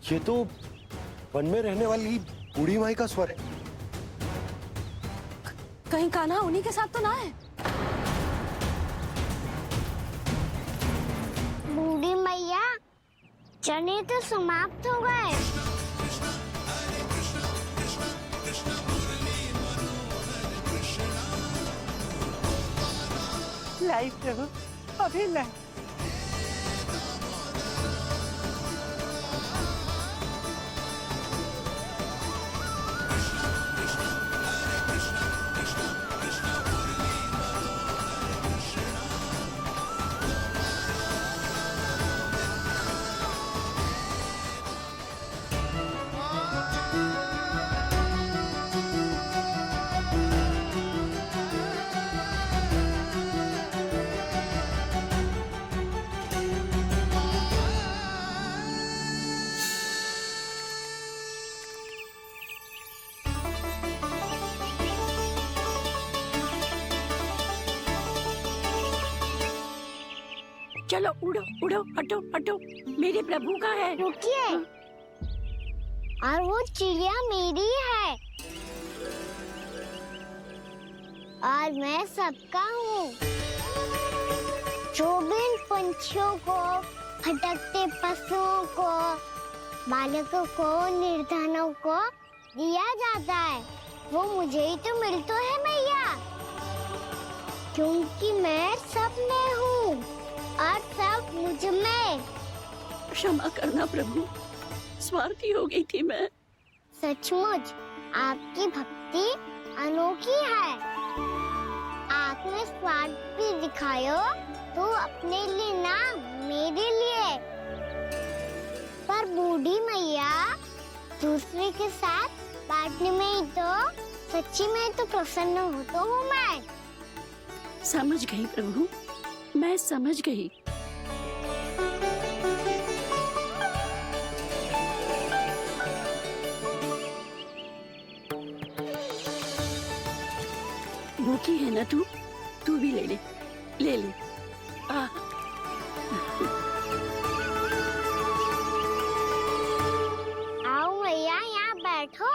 ये तो वन में रहने वाली बूढ़ी माई का स्वर है। कहीं कान्हा उन्हीं के साथ तो ना है? बूढ़ी मैया, चने तो समाप्त हो गए। लाई प्रभु, अभी लाई। चलो उड़ो उड़ो, हटो हटो, मेरे प्रभु का है। रुकिए, और वो चिड़िया मेरी है और मैं सबका हूँ। जो भी इन पंछियों को, भटकते पशुओं को, बालकों को, निर्धनों को दिया जाता है, वो मुझे ही तो मिलता है मैया, क्योंकि मैं सब में हूँ और सब मुझ में। क्षमा करना प्रभु, स्वार्थी हो गई थी मैं। सचमुच आपकी भक्ति अनोखी है। आपने स्वार्थ भी दिखायो तो अपने लिए ना, मेरे लिए। पर बूढ़ी मैया, दूसरे के साथ बांटने में ही तो सच्ची में तो प्रसन्न होता हूँ मैं। समझ गई प्रभु, मैं समझ गई। भूखी है ना तू भी ले ले, ले ले। आओ मैया, यहाँ बैठो।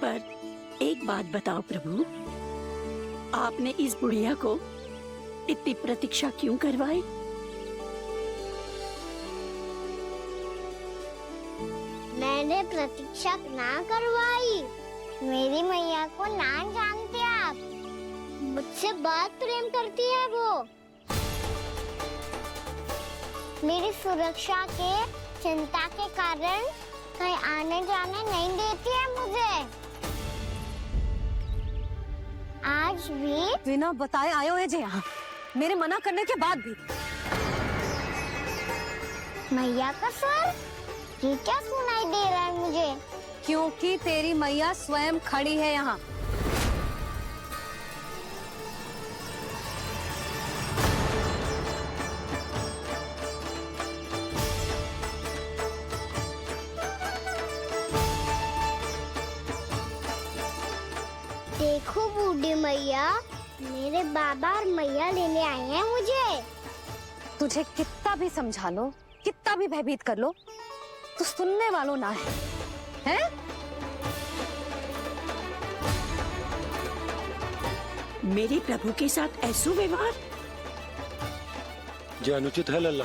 पर एक बात बताओ प्रभु, आपने इस बुढ़िया को इतनी प्रतीक्षा क्यों करवाई? मैंने प्रतीक्षा ना करवाई। मेरी मैया को ना जानते आप, मुझसे बहुत प्रेम करती है वो। मेरी सुरक्षा के चिंता के कारण कहीं आने जाने नहीं देती है मुझे। आज भी बिना बताए आयो है जे यहाँ, मेरे मना करने के बाद भी। मैया का स्वर, ये क्या सुनाई दे रहा है मुझे? क्योंकि तेरी मैया स्वयं खड़ी है यहाँ। देखो बूढ़ी मैया, मेरे बाबा और मैया लेने आए हैं मुझे। तुझे कितना भी समझा लो, कितना भी भयभीत कर लो, तो सुनने वालों ना है, हैं? मेरे प्रभु के साथ ऐसा व्यवहार जो अनुचित है लल्ला।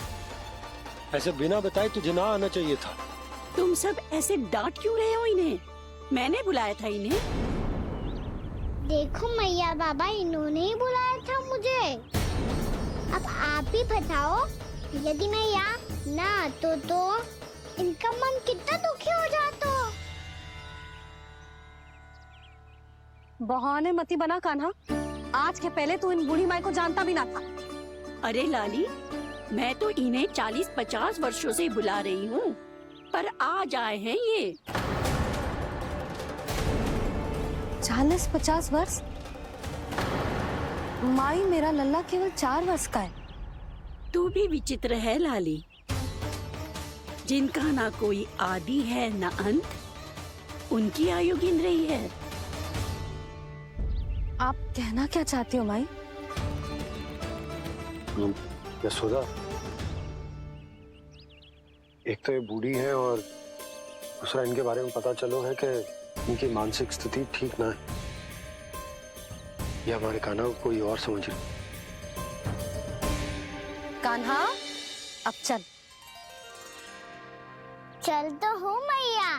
ऐसे बिना बताए तुझे ना आना चाहिए था। तुम सब ऐसे डांट क्यों रहे हो इन्हें? मैंने बुलाया था इन्हें। देखो मैया बाबा, इन्होंने ही बुलाया था मुझे। अब आप ही बताओ, यदि मैं यहाँ ना आतो तो इनका मन कितना दुखी हो जाता। बहाने मती बना कान्हा, आज के पहले तू इन बूढ़ी माई को जानता भी ना था। अरे लाली, मैं तो इन्हें 40-50 वर्षों से बुला रही हूँ, पर आज आए हैं ये। 40-50 वर्ष? माई, मेरा लल्ला केवल 4 वर्ष का है। तू भी विचित्र है लाली। जिनका ना कोई आदि है ना अंत, उनकी आयु गिन रही है। आप कहना क्या चाहती हो माई? यशोदा, एक तो ये बूढ़ी है और दूसरा इनके बारे में पता चलो है कि इनकी मानसिक स्थिति ठीक ना है। ये हमारे कान्हा को कोई और समझ रही। कान्हा, अब चल। चल तो हूँ मैया।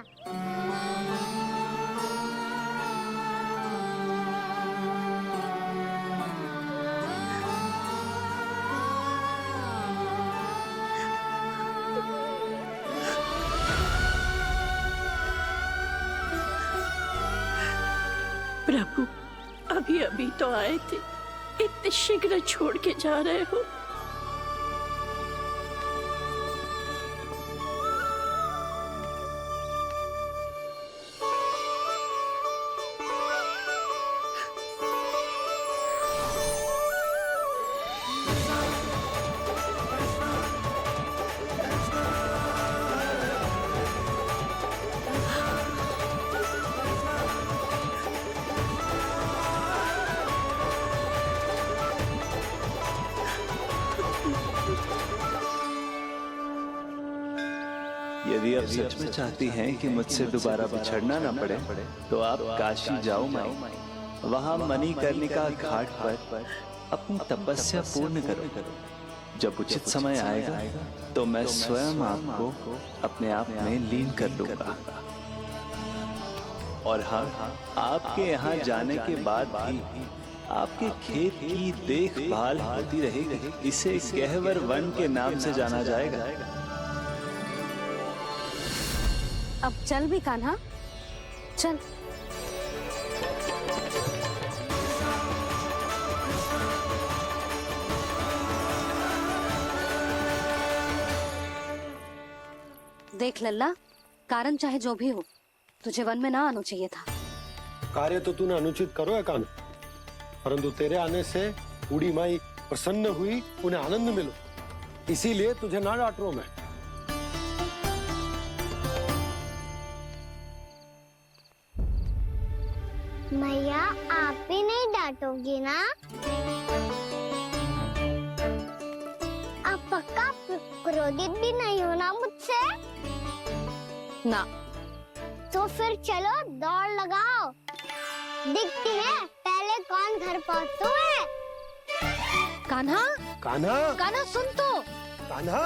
प्रभु, अभी अभी तो आए थे, इतने शीघ्र छोड़ के जा रहे हो? यदि आप सच में चाहती हैं कि मुझसे दोबारा बिछड़ना ना पड़े तो आप काशी जाओ माई। वहां मणिकर्णिका घाट पर अपनी तपस्या पूर्ण करो। जब उचित समय आएगा तो मैं स्वयं आपको अपने आप में लीन कर लूंगा। और हाँ, आपके यहाँ जाने के बाद भी आपके खेत की देखभाल होती रहेगी। इसे गहवर वन के नाम से जाना जाएगा। अब चल भी कान्हा, चल। देख लल्ला, कारण चाहे जो भी हो, तुझे वन में ना आना चाहिए था। कार्य तो तूने अनुचित करो है कान्हा, परंतु तेरे आने से बूढ़ी माई प्रसन्न हुई, उन्हें आनंद मिलो, इसीलिए तुझे ना डांट रहा हूं मैं। मैया, आप भी नहीं डांटोगी ना? आप पक्का क्रोधित भी नहीं हो ना मुझसे? ना। तो फिर चलो दौड़ लगाओ, दिखती है पहले कौन घर पहुंचता है। कान्हा, कान्हा, कान्हा सुन तो। कान्हा,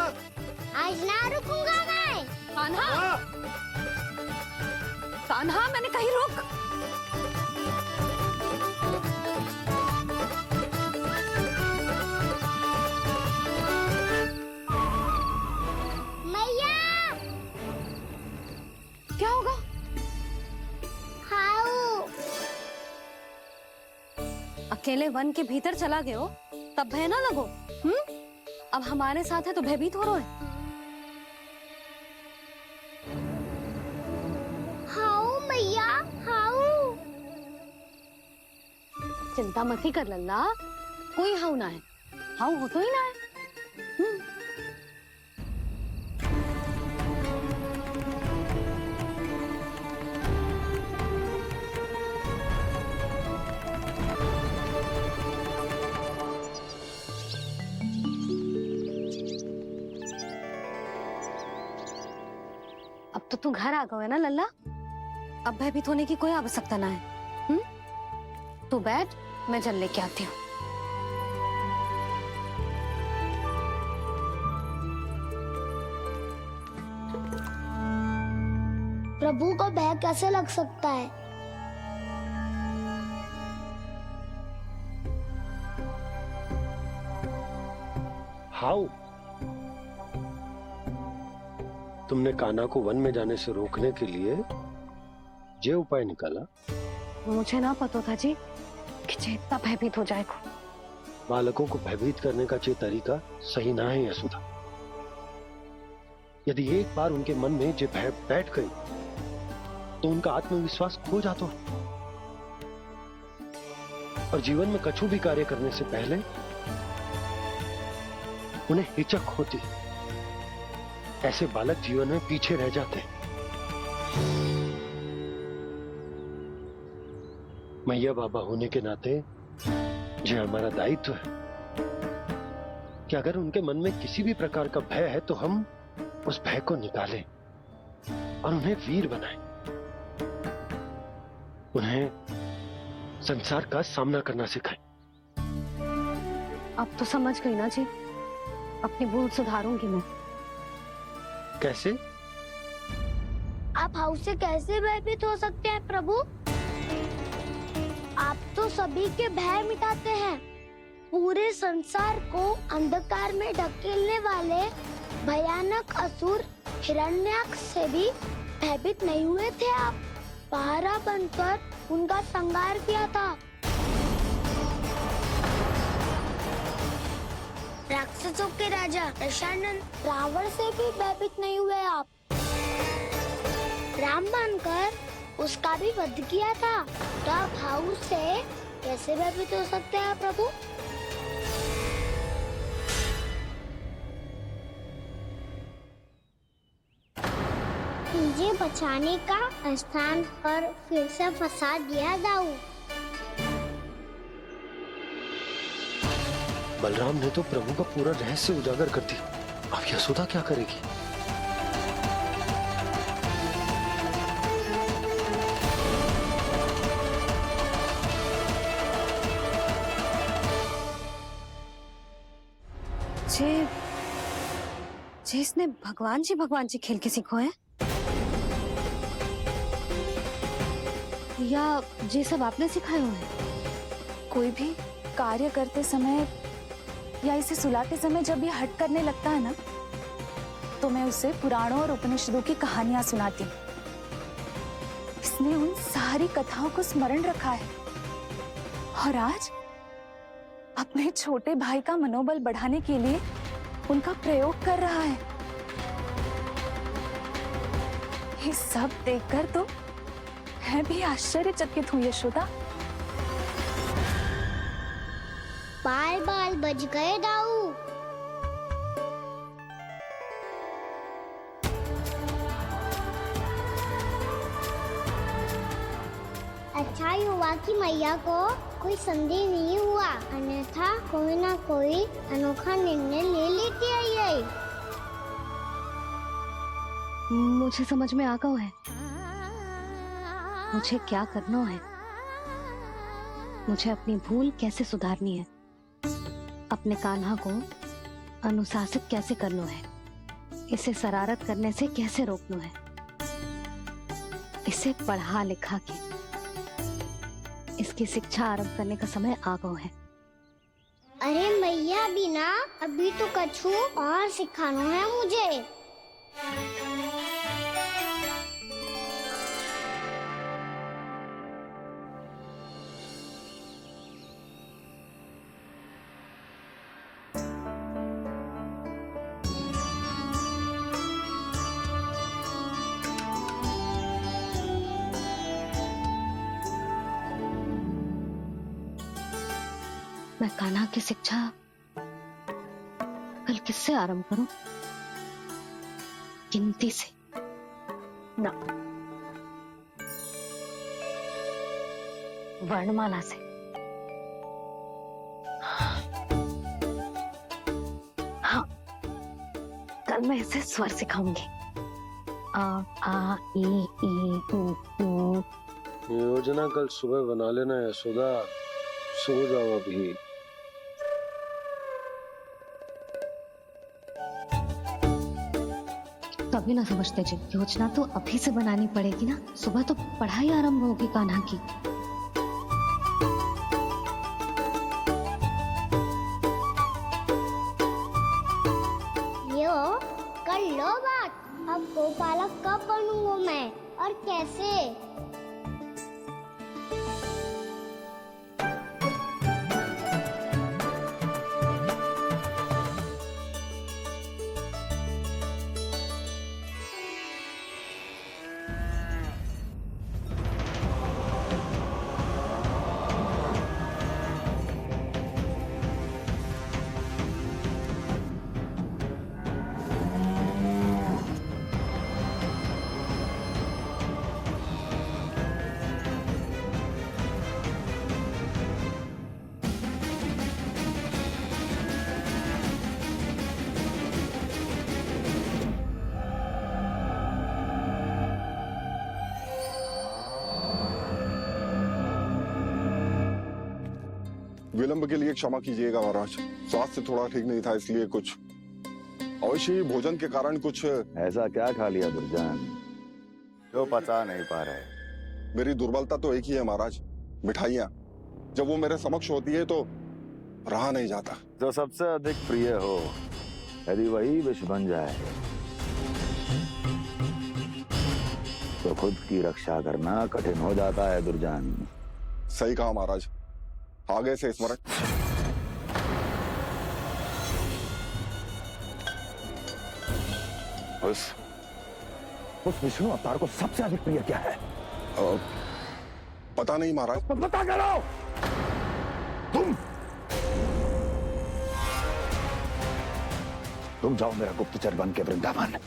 आज ना रुकूंगा मैं। कान्हा, कान्हा, मैंने कहीं रुक। मैया, क्या होगा? हाउ। अकेले वन के भीतर चला गए हो तब भय ना लगो। अब हमारे साथ है तो भयभीत हो रहे हो। हाउ मैया, हाउ। चिंता मत ही कर लल्ला, कोई हाउ ना है। हाउ हो तो ही ना है। अब तो तू घर आ गया है ना लल्ला, अब भयभीत होने की कोई आवश्यकता ना है। तू बैठ, मैं जल लेके आती हूँ। प्रभु को भय कैसे लग सकता है? हाउ? तुमने कान्हा को वन में जाने से रोकने के लिए ये उपाय निकाला? मुझे ना पता था जी कि जे इतना भयभीत हो जाएगा। बालकों को भयभीत करने का ये तरीका सही ना है यशोदा। यदि एक बार उनके मन में ये भय बैठ गई तो उनका आत्मविश्वास खो जाता है और जीवन में कछु भी कार्य करने से पहले उन्हें हिचक होती। ऐसे बालक जीवन में पीछे रह जाते हैं। मैया बाबा होने के नाते ये हमारा दायित्व है कि अगर उनके मन में किसी भी प्रकार का भय है तो हम उस भय को निकालें और उन्हें वीर बनाएं, उन्हें संसार का सामना करना सिखाएं। अब तो समझ गई ना जी, अपनी भूल सुधारूंगी मैं। कैसे? आप हाउस से कैसे भयभीत हो सकते हैं प्रभु? आप तो सभी के भय मिटाते हैं। पूरे संसार को अंधकार में ढकेलने वाले भयानक असुर हिरण्याक्ष से भी भयभीत नहीं हुए थे आप। पहरा बनकर उनका संहार किया था। राक्षसों के राजा दशानन रावण से भी भयभीत नहीं हुए आप। राम बनकर उसका भी वध किया था। तो आप हाउस से कैसे भयभीत हो सकते हैं प्रभु? मुझे बचाने का स्थान पर फिर से फंसा दिया दाऊ। बलराम ने तो प्रभु का पूरा रहस्य उजागर कर दिया। अब यशोदा क्या करेगी? जे इसने भगवान जी खेल के सीखो है, या जे सब आपने सिखाए हुए हैं? कोई भी कार्य करते समय या इसे सुलाते समय जब ये हट करने लगता है ना, तो मैं उसे पुराणों और उपनिषदों की कहानियां सुनाती हूँ। इसने उन सारी कथाओं को स्मरण रखा है और आज अपने छोटे भाई का मनोबल बढ़ाने के लिए उनका प्रयोग कर रहा है। ये सब देखकर तो मैं भी आश्चर्यचकित हूँ यशोदा। बाल बाल बज गए दाऊ। अच्छा ही हुआ कि मैया को कोई संदेह नहीं हुआ, अन्यथा कोई ना कोई अनोखा निर्णय ले लेती है ये। मुझे समझ में आ गया है मुझे क्या करना है। मुझे अपनी भूल कैसे सुधारनी है, अपने कान्हा को अनुशासित कैसे करना है, इसे शरारत करने से कैसे रोकना है, इसे पढ़ा लिखा के इसकी शिक्षा आरंभ करने का समय आ गया है। अरे मैया बिना अभी तो कछु और सिखाना है मुझे। मैं कान्हा की शिक्षा कल किससे आरंभ करूं? गिनती से ना, वर्णमाला से। हाँ, कल मैं इसे स्वर सिखाऊंगी। आ आ ई ई उ। योजना कल सुबह बना लेना यशोदा, सो जाओ अभी। तभी ना समझते जी, योजना तो अभी से बनानी पड़ेगी ना। सुबह तो पढ़ाई आरंभ होगी कान्हा की। यो कर लो बात। अब गोपालक कब बनूंगा मैं और कैसे? विलंब के लिए क्षमा कीजिएगा महाराज, स्वास्थ्य थोड़ा ठीक नहीं था, इसलिए कुछ अवश्य ही भोजन के कारण कुछ। ऐसा क्या खा लिया दुर्जन जो पचा नहीं पा रहे? मेरी दुर्बलता तो एक ही है महाराज, मिठाइयाँ। जब वो मेरे समक्ष होती है तो रहा नहीं जाता। जो सबसे अधिक प्रिय हो, यदि वही विष बन जाए तो खुद की रक्षा करना कठिन हो जाता है दुर्जन। सही कहा महाराज, आगे से स्मरण। उस विष्णु अवतार को सबसे अधिक प्रिय क्या है? पता नहीं महाराज। तो पता करो। तुम जाओ मेरा गुप्तचर बन के वृंदावन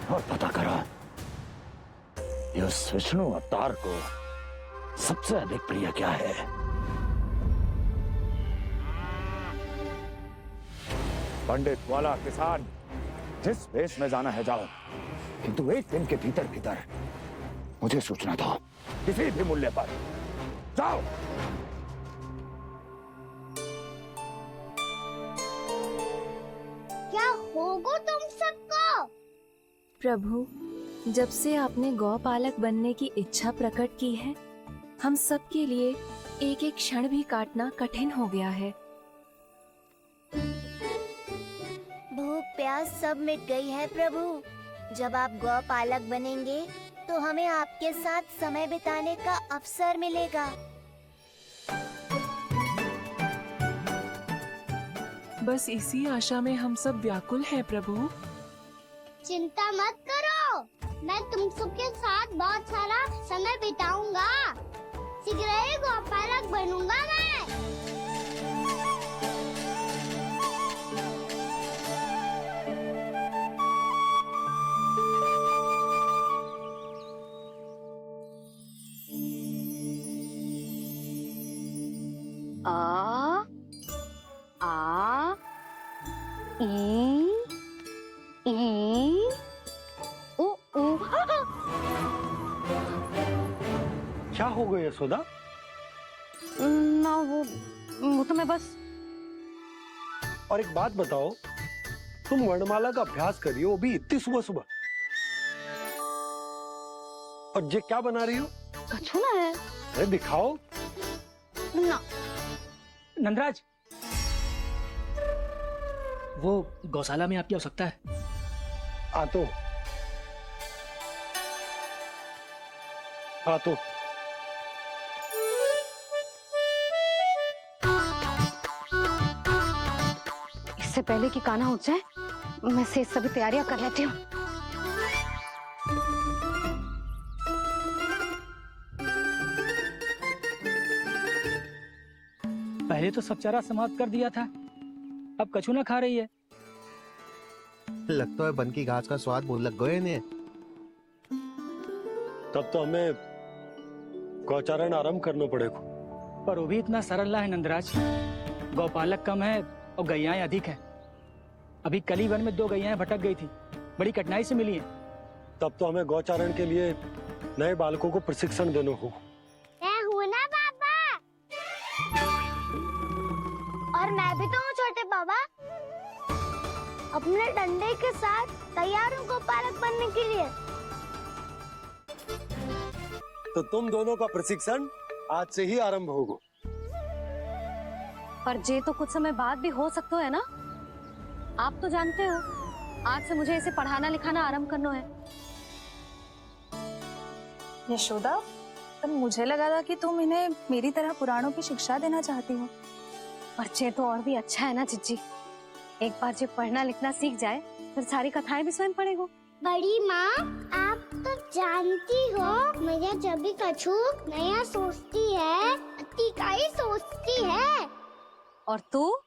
और पता करो कि उस विष्णु अवतार को सबसे अधिक प्रिय क्या है। पंडित वाला किसान, जिस वेश में जाना है जाओ, किंतु एक दिन के भीतर भीतर मुझे सूचना दो, किसी भी मूल्य पर। जाओ। क्या होगा तुम सबको? प्रभु, जब से आपने गौपालक बनने की इच्छा प्रकट की है, हम सब के लिए एक एक क्षण भी काटना कठिन हो गया है। भूख प्यास सब मिट गई है प्रभु। जब आप गौपालक बनेंगे तो हमें आपके साथ समय बिताने का अवसर मिलेगा। बस इसी आशा में हम सब व्याकुल हैं प्रभु। चिंता मत करो, मैं तुम सबके साथ बहुत सारा समय बिताऊंगा। शीघ्र ही गौपालक बनूंगा मैं। आ आ ई उ उ। क्या हो गया यशोदा? ना वो तो मैं बस। और एक बात बताओ, तुम वर्णमाला का अभ्यास कर रही हो, वो भी इतनी सुबह सुबह, और ये क्या बना रही हो? कछुआ है। अरे दिखाओ ना। नंदराज, वो गौशाला में आपकी आवश्यकता है। आ तो इससे पहले कि कान्हा उठ जाए, मैं से सभी तैयारियां कर लेती हूँ। पहले तो सब चारा समाप्त कर दिया था, अब कछुआ खा रही है। लगता है बन की घास का स्वाद बहुत लग गए ने। तब तो हमें गौचारण आरंभ करना पड़ेगा। पर वो भी इतना सरल ना है नंदराज। गौपालक कम है और गैयाएं अधिक है। अभी कली वन में 2 गैयाएं भटक गई थी, बड़ी कठिनाई से मिली हैं। तब तो हमें गौचारण के लिए नए बालकों को प्रशिक्षण देना होगा। मैं हूँ ना बाबा, और मैं भी तो हूँ छोटे बाबा। अपने डंडे के साथ तैयार हूँ गौपालक बनने के लिए। तो तुम दोनों का प्रशिक्षण आज से ही आरंभ होगा। पर जे तो कुछ समय बाद भी हो सकता है ना। आप तो जानते हो, आज से मुझे इसे पढ़ाना लिखाना आरंभ करना है। यशोदा, पर मुझे लगा था कि तुम इन्हें मेरी तरह पुराणों की शिक्षा देना चाहती हो। पर जे तो और भी अच्छा है ना जिज्जी। एक बार जो पढ़ना लिखना सीख जाए, फिर सारी कथाएं भी स्वयं पढ़ेगा। बड़ी माँ, आप तो जानती हो मैया जब भी कछु नया सोचती है, अतिका ही सोचती है। और तू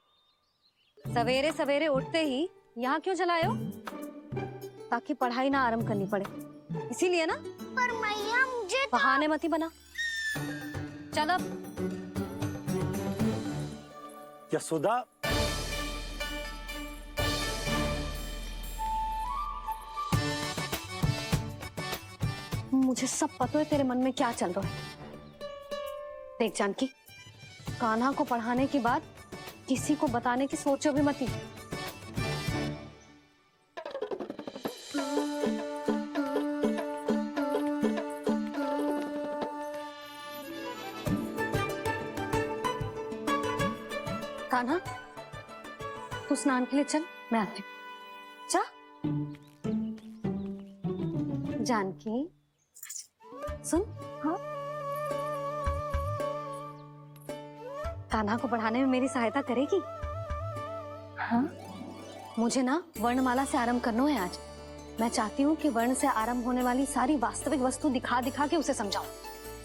सवेरे सवेरे उठते ही यहाँ क्यों चलाए हो? ताकि पढ़ाई ना आरंभ करनी पड़े, इसीलिए ना। पर मैया मुझे बहाने मत ही बना। चल अब। यशोदा, मुझे सब पता है तेरे मन में क्या चल रहा है। देख जानकी, कान्हा को पढ़ाने की बात किसी को बताने की सोचो भी मत ही। कान्हा, तू स्नान के लिए चल, मैं आती हूँ। जा। जानकी, सुन। हाँ, कान्हा को पढ़ाने में मेरी सहायता करेगी? हाँ, मुझे ना वर्णमाला से आरंभ करना है आज। मैं चाहती हूँ कि वर्ण से आरंभ होने वाली सारी वास्तविक वस्तु दिखा दिखा के उसे समझाऊं।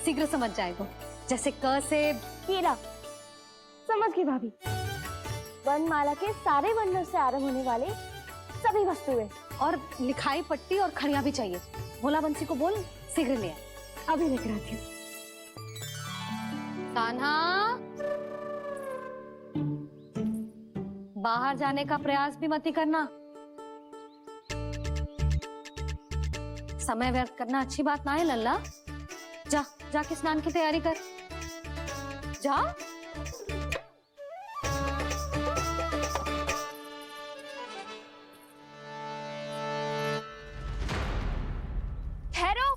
शीघ्र समझ जाएगा। जैसे क से कीड़ा। समझ गई भाभी। वर्णमाला के सारे वर्णों से आरंभ होने वाले सभी वस्तुएं। और लिखाई पट्टी और खड़िया भी चाहिए। भोला बंसी को बोल शीघ्र ले आए। अभी लेकर आती हूँ। कान्हा, बाहर जाने का प्रयास भी मत ही करना। समय व्यर्थ करना अच्छी बात ना है लल्ला। जा, जाके स्नान की तैयारी कर। जा। ठहरो।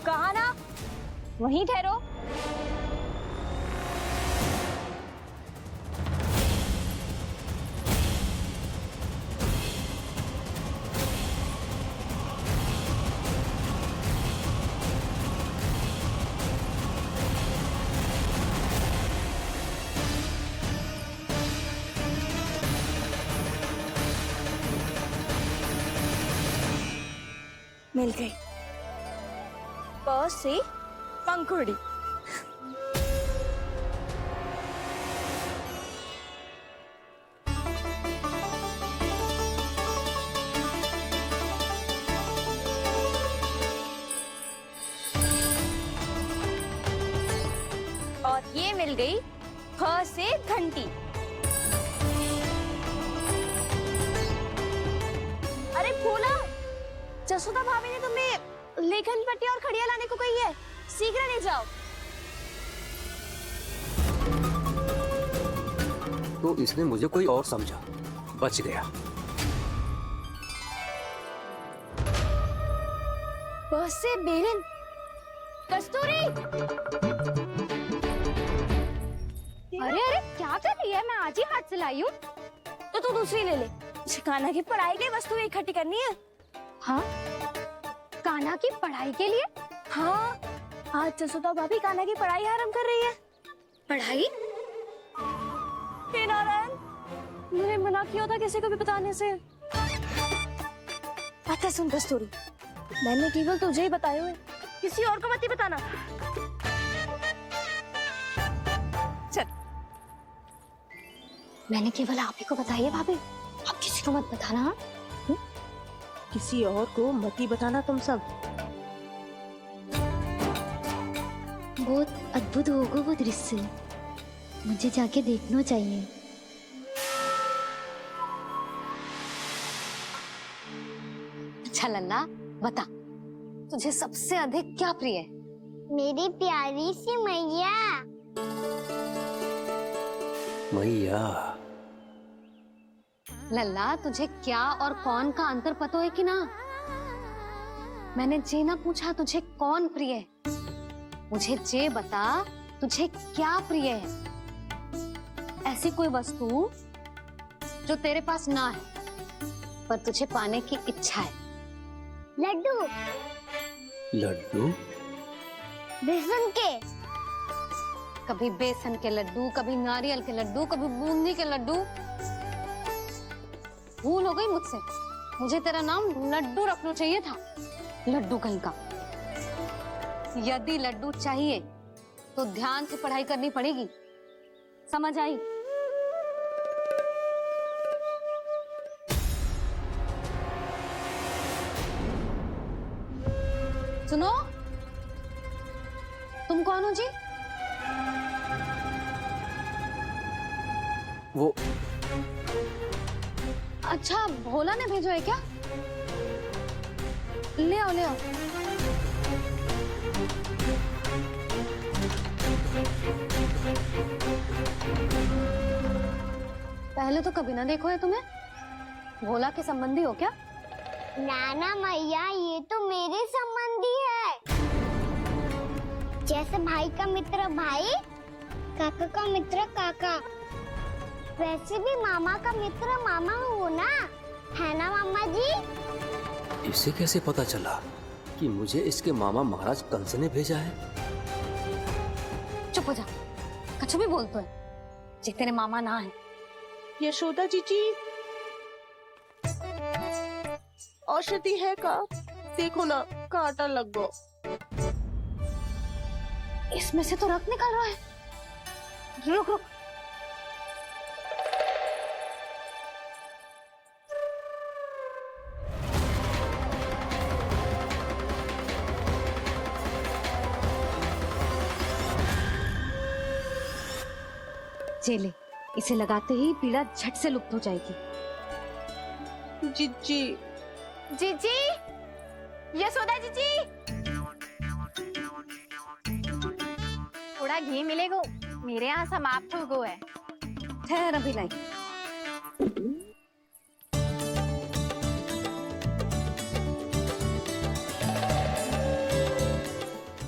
कहा ना, वहीं ठहरो। मिल गई। प से पंखुड़ी। और ये मिल गई फ से घंटी। अरे फूला, जसोदा भाभी ने तुम्हें लेखन पट्टी और खड़िया लाने को कही है। शीघ्र ले जाओ। तो इसने मुझे कोई और समझा, बच गया। बस से बेलन। कस्तूरी। अरे अरे क्या कर रही है? मैं आज ही हाथ से लाई हूँ। तो तू दूसरी ले ले। कान्हा की पढ़ाई की वस्तुएं इकट्ठी करनी है। हाँ, कान्हा की पढ़ाई के लिए? हाँ, आज जसोदा भाभी कान्हा की पढ़ाई आरंभ कर रही है। पढ़ाई? हे नारायण, मैंने मना किया था किसी को भी बताने से। अच्छा सुन कस्तूरी, मैंने केवल तुझे ही बताए हुए, किसी और को मत ही बताना। चल। मैंने केवल आप ही को बताई है भाभी, आप किसी को मत बताना। किसी और को मत ही बताना तुम सब। बहुत अद्भुत होगा वो दृश्य, मुझे जाके देखना चाहिए। अच्छा लल्ला, बता, तुझे सबसे अधिक क्या प्रिय है? मेरी प्यारी सी मैया। मैया। लल्ला, तुझे क्या और कौन का अंतर पता है कि ना? मैंने जे ना पूछा तुझे कौन प्रिय है, मुझे जे बता तुझे क्या प्रिय है। ऐसी कोई वस्तु जो तेरे पास ना है पर तुझे पाने की इच्छा है। लड्डू। लड्डू? बेसन के। कभी बेसन के लड्डू, कभी नारियल के लड्डू, कभी बूंदी के लड्डू। भूल हो गई मुझसे, मुझे तेरा नाम लड्डू रखना चाहिए था। लड्डू कहीं का। यदि लड्डू चाहिए तो ध्यान से पढ़ाई करनी पड़ेगी, समझ आई? सुनो, तुम कौन हो जी? वो अच्छा भोला ने भेजो है क्या? ले आओ ले आओ। पहले तो कभी ना देखो है तुम्हें। भोला के संबंधी हो क्या? नाना मैया, ये तो मेरे संबंधी है। जैसे भाई का मित्र भाई, काका का मित्र काका, वैसे भी मामा का मित्र मामा हो ना, है ना मामा जी? इसे कैसे पता चला कि मुझे इसके मामा महाराज कंस ने भेजा है? चुप हो जा, कछु भी बोलते है जे तेरे मामा ना है। यशोदा जीजी, औषधि है का? देखो ना, कांटा लग गो। इसमें से तो रक्त निकल रहा है। रुक रुक। चले, इसे लगाते ही पीड़ा झट से लुप्त हो जाएगी। जीजी, जीजी, यशोदा जीजी, थोड़ा घी मिलेगा? मेरे यहाँ समाप्त हो गो है। ठहर अभी लाई।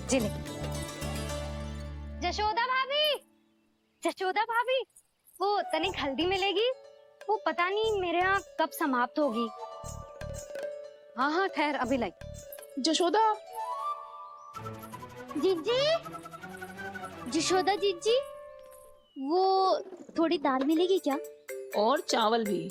जिले। जशोदा भाभी, जशोदा भाभी, वो तनिक हल्दी मिलेगी? वो पता नहीं मेरे यहाँ कब समाप्त होगी। हाँ हाँ ठहर अभी लाई। जशोदा, जीजी, जशोदा जीजी, वो थोड़ी दाल मिलेगी क्या? और चावल भी।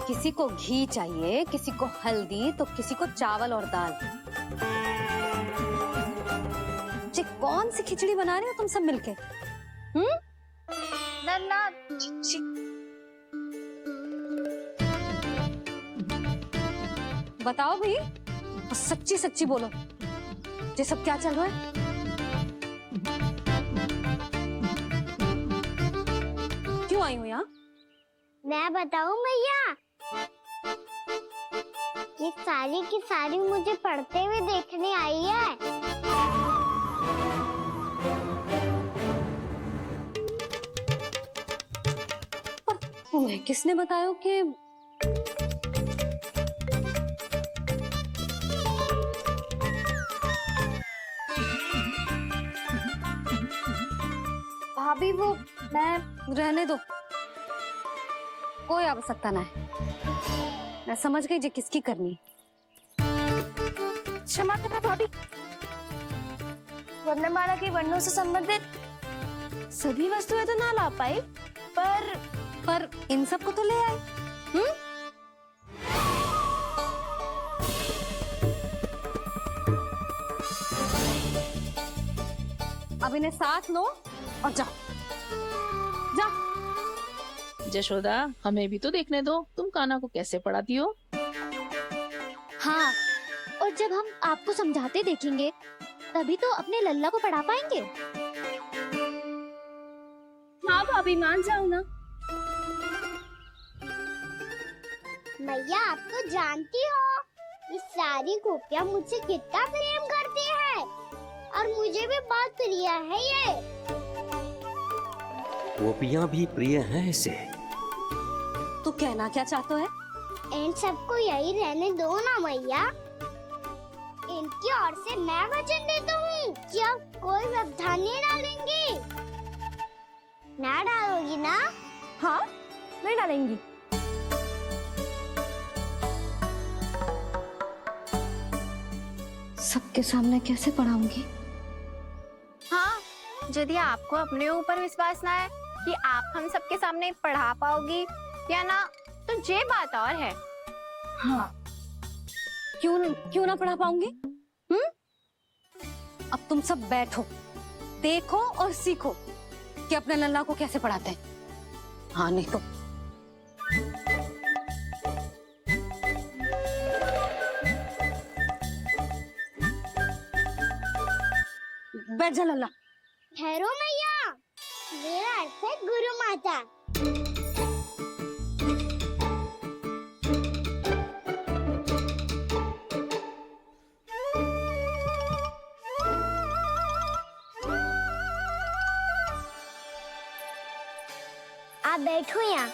किसी को घी चाहिए, किसी को हल्दी, तो किसी को चावल और दाल। ये कौन सी खिचड़ी बना रहे हो तुम सब मिलके? नन्ना, बताओ भाई, और सच्ची सच्ची बोलो, ये सब क्या चल रहा है? क्यों आई हो यहाँ? मैं बताऊं भैया, ये सारी की सारी मुझे पढ़ते हुए देखने आई है। तुम्हें किसने बताया कि भाभी? वो मैं रहने दो, कोई आवश्यकता ना है। मैं समझ गई जे किसकी करनी। क्षमा करना भाभी, वर्णमाला के वर्णों से संबंधित सभी वस्तुएं तो ना ला पाई, पर इन सब को तो ले आए। अब इन्हें साथ लो और जाओ। जा। जशोदा, हमें भी तो देखने दो, तुम कान्हा को कैसे पढ़ाती हो। हाँ, और जब हम आपको समझाते देखेंगे, तभी तो अपने लल्ला को पढ़ा पाएंगे। हाँ भाभी, मान जाओ ना। मैया, आप तो जानती हो, ये सारी गोपियाँ मुझसे कितना प्रेम करती है, और मुझे भी बहुत प्रिय है ये। गोपियाँ भी प्रिय हैं इसे। तू कहना क्या चाहता है? इन सबको यही रहने दो ना मैया। इनकी ओर से मैं वचन देता हूँ कि आप कोई व्यवधान नहीं डालेंगी। ना डालोगी ना? हाँ, नहीं डालेंगी। सबके सामने कैसे पढ़ाऊंगी? हाँ, यदि आपको अपने ऊपर विश्वास ना है कि आप हम सबके सामने पढ़ा पाओगी या ना, तो ये बात और है। हाँ, क्यों ना पढ़ा पाऊंगी? अब तुम सब बैठो, देखो और सीखो कि अपने लल्ला को कैसे पढ़ाते हैं। हाँ, नहीं तो बैठ जा लल्ला। ठहरो मैया, मेरा अर्थ है गुरु माता। आप बैठो यहाँ।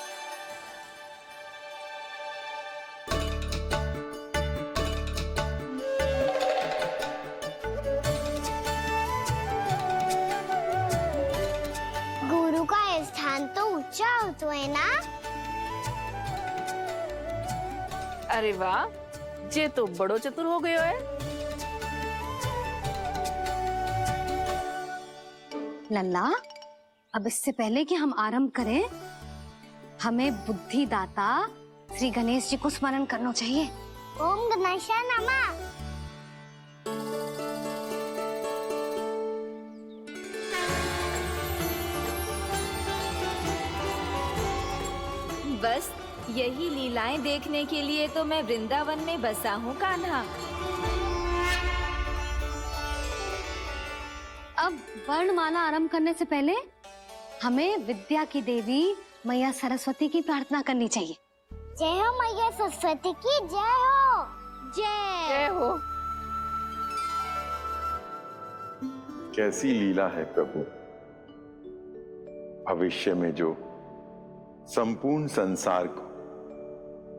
गुरु का स्थान तो ऊंचा होता है ना। अरे वाह, जे तो बड़ो चतुर हो गयो है। लल्ला, अब इससे पहले कि हम आरंभ करें, हमें बुद्धिदाता श्री गणेश जी को स्मरण करना चाहिए। ओम गणेशाय नमः। बस यही लीलाएं देखने के लिए तो मैं वृंदावन में बसा हूँ कान्हा। अब वर्णमाला आरंभ करने से पहले हमें विद्या की देवी मैया सरस्वती की प्रार्थना करनी चाहिए। जय हो मैया सरस्वती की जय हो। जय हो। कैसी लीला है प्रभु। भविष्य में जो संपूर्ण संसार को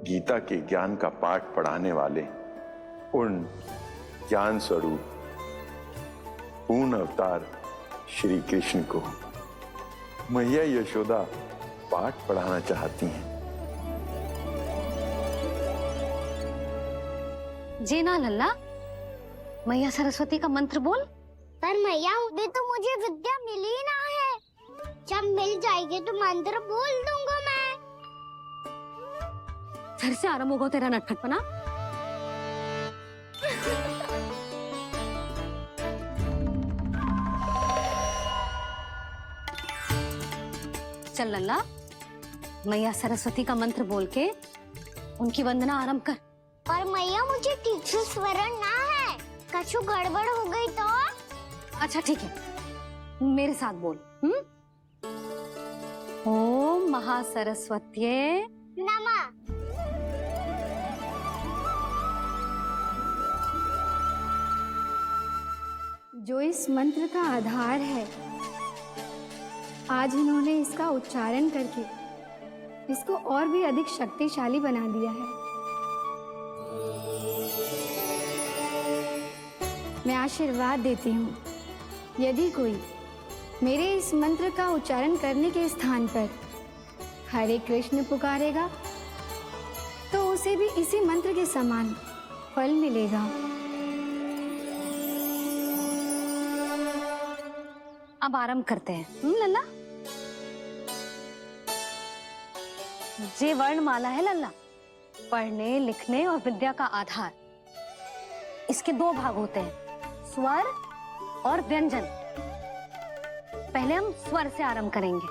गीता के ज्ञान का पाठ पढ़ाने वाले उन ज्ञान स्वरूप पूर्ण अवतार श्री कृष्ण को मैया यशोदा पाठ पढ़ाना चाहती हैं। जी ना लल्ला, मैया सरस्वती का मंत्र बोल। पर मैया अभी तो मुझे विद्या मिली ना है। जब मिल जाएगी तो मंत्र बोल दूंगा मैं। फिर से आरंभ होगा तेरा नटखटपना। चल लल्ला, मैया सरस्वती का मंत्र बोल के उनकी वंदना आरंभ कर। पर मैया मुझे ठीक से स्मरण ना है, कछु गड़बड़ हो गई तो? अच्छा ठीक है, मेरे साथ बोल। ओम महासरस्वत्ये नमः। जो इस मंत्र का आधार है, आज इन्होंने इसका उच्चारण करके इसको और भी अधिक शक्तिशाली बना दिया है। मैं आशीर्वाद देती हूँ, यदि कोई मेरे इस मंत्र का उच्चारण करने के स्थान पर हरे कृष्ण पुकारेगा तो उसे भी इसी मंत्र के समान फल मिलेगा। अब आरंभ करते हैं। लल्ला, जे वर्णमाला है लल्ला, पढ़ने लिखने और विद्या का आधार। इसके दो भाग होते हैं, स्वर और व्यंजन। पहले हम स्वर से आरंभ करेंगे।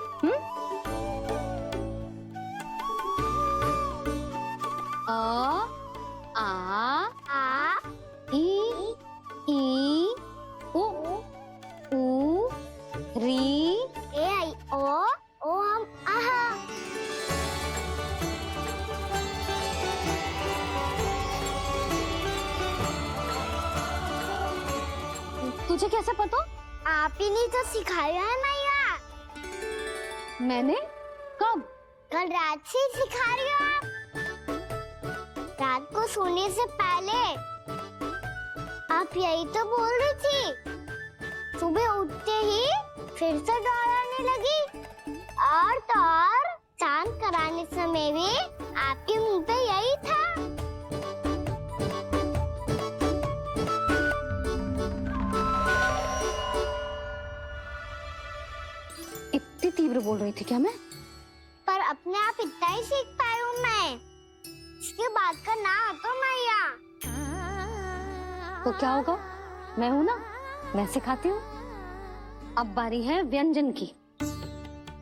अ, आ, ई, उ, री, ए आई ओ हम आहा। तुझे कैसे पता? आप ही ने तो सिखाया है मैया। मैंने? कब? कल रात से सिखा रही हो आप। रात को सोने से पहले आप यही तो बोल रही थी। सुबह उठते ही फिर से दोहराने लगी, और तो और चांद कराने समय भी आपके मुंह पे यही था। इतनी तीव्र बोल रही थी क्या मैं? पर अपने आप इतना ही सीख पाई हूँ मैं। इसके बाद का ना तो मैया। तो क्या होगा? मैं हूं ना, मैं सिखाती हूँ। अब बारी है व्यंजन की।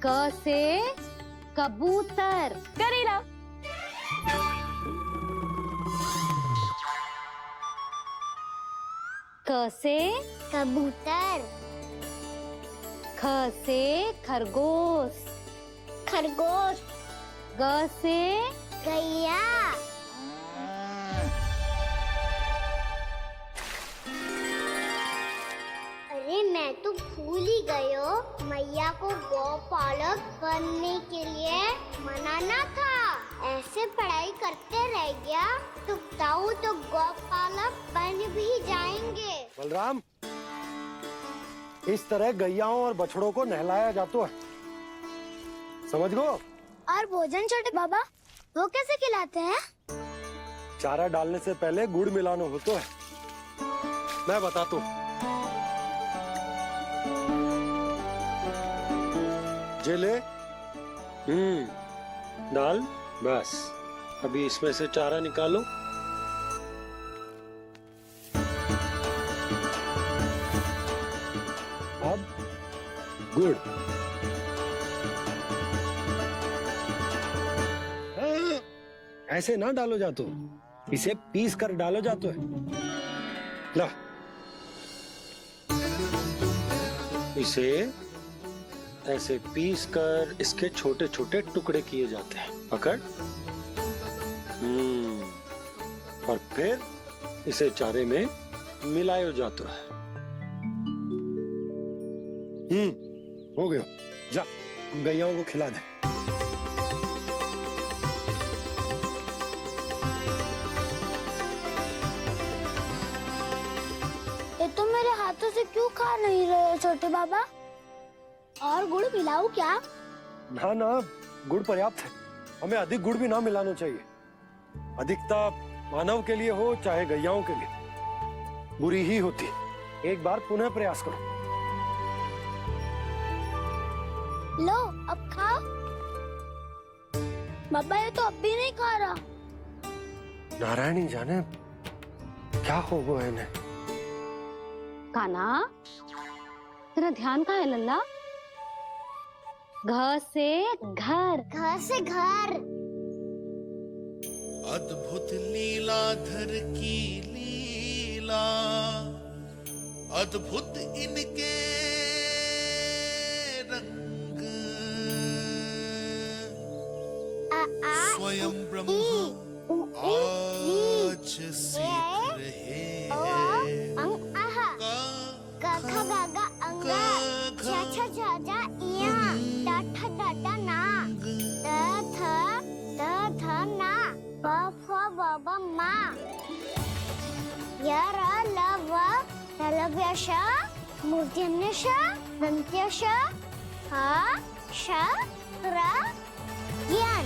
क से कबूतर। करेला। क से कबूतर। ख से खरगोश, खरगोश। ग से गैया। अरे मैं तो भूल ही गयो, मैया को गौपालक बनने के लिए मनाना था। ऐसे पढ़ाई करते रह गया तो ताऊ तो गौपालक बन भी जाएंगे। बलराम, इस तरह गैयाओं और बछड़ों को नहलाया जाता है, समझ गो? और भोजन छोटे बाबा, वो कैसे खिलाते हैं? चारा डालने से पहले गुड़ मिलाना होता है, मैं बताता हूँ। जेले, डाल, बस। अभी इसमें से चारा निकालो। अब गुड़। ऐसे ना डालो जातो, इसे पीस कर डालो जातो है। ला, इसे ऐसे पीस कर इसके छोटे छोटे टुकड़े किए जाते हैं। पकड़। और फिर इसे चारे में मिलाया जाता है। हो गया, जा गैयाओं को खिला दे। ये तो मेरे हाथों से क्यों खा नहीं रहे छोटे बाबा? और गुड़ मिलाऊं क्या? ना ना, गुड़ पर्याप्त है। हमें अधिक गुड़ भी ना मिलाना चाहिए। अधिकता मानव के लिए हो चाहे गैयाओं के लिए बुरी ही होती। एक बार पुनः प्रयास करो। लो, अब खाओ। बाबा ये तो अब भी नहीं खा रहा। नारायणी जाने क्या हो गया इन्हें। कान्हा, तेरा ध्यान कहाँ है लल्ला? घ से घर। घर से घर। अद्भुत लीलाधर की लीला, अद्भुत इनके रंग, स्वयं ब्रह्म आज सीख रहे हैं। गा गा अंगा, छा छा झा झा इया, टा ठा डा डा ना, द ध ना, प फ ब ब मा, य र ल व लव्य श, मूर्धन्य श, दन्त्य श, ह श र ज्ञान।